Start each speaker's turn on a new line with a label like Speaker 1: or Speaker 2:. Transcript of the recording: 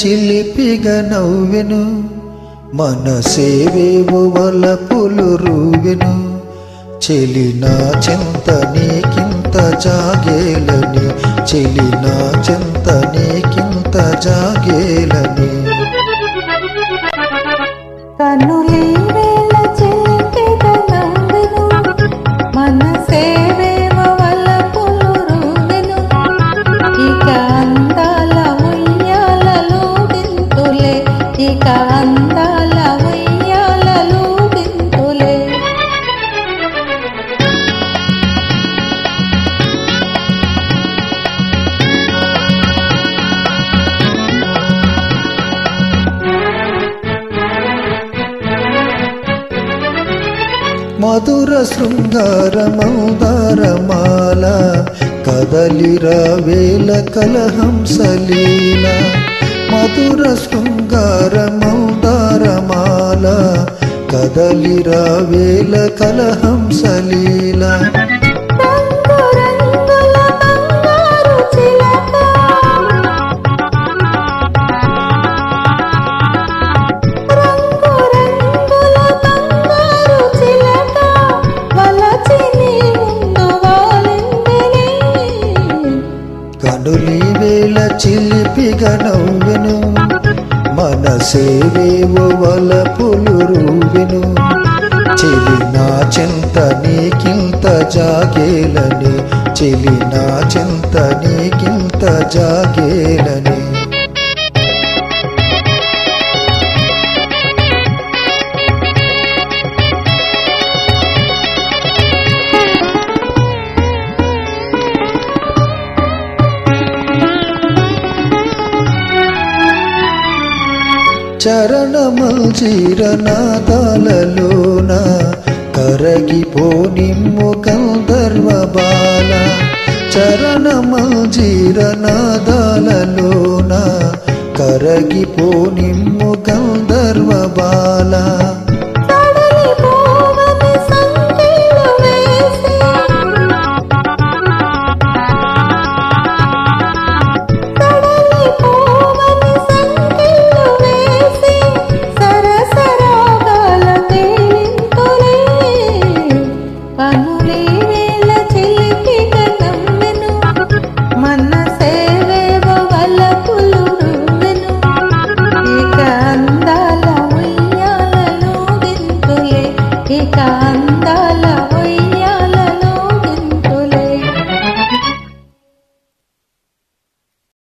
Speaker 1: చిలిపిగా నవ్వెను, మనసేవేవో వలపులు రువెను. చెలి నా చెంత నీకింత జాగేలని, చెలి నా చెంత నీకింత జాగేలని.
Speaker 2: కనులే వేళ చిలిపిగా నవ్వెను, మనసేవేవో వలపులు రువెను. ఇక అందాల ఉయ్యాలలో దింతులే, ఇక అందాల ఉయ్యాలలో దింతులే.
Speaker 1: మధుర శృంగార మౌదారమాల, కదలిరా వేల కలహంసలీల. మధుర శృంగార మౌదారమాల, కదలిరా వేల కలహంసలీల. కనులి వేళ చిలిపిగా నవ్వెను, మనసేవేవో వలపులు రువెను. చెలి నా చెంత నీకింత జాగేలని, చెలి నా చెంత నీకింత జాగేలని. చరణమల్జీరనాదాలలోన కరగిపోనిమ్ము గంధర్వ బాల. చరణమల్జీరనాదాలలోన కరగిపోనిమ్ము గంధర్వ బాల.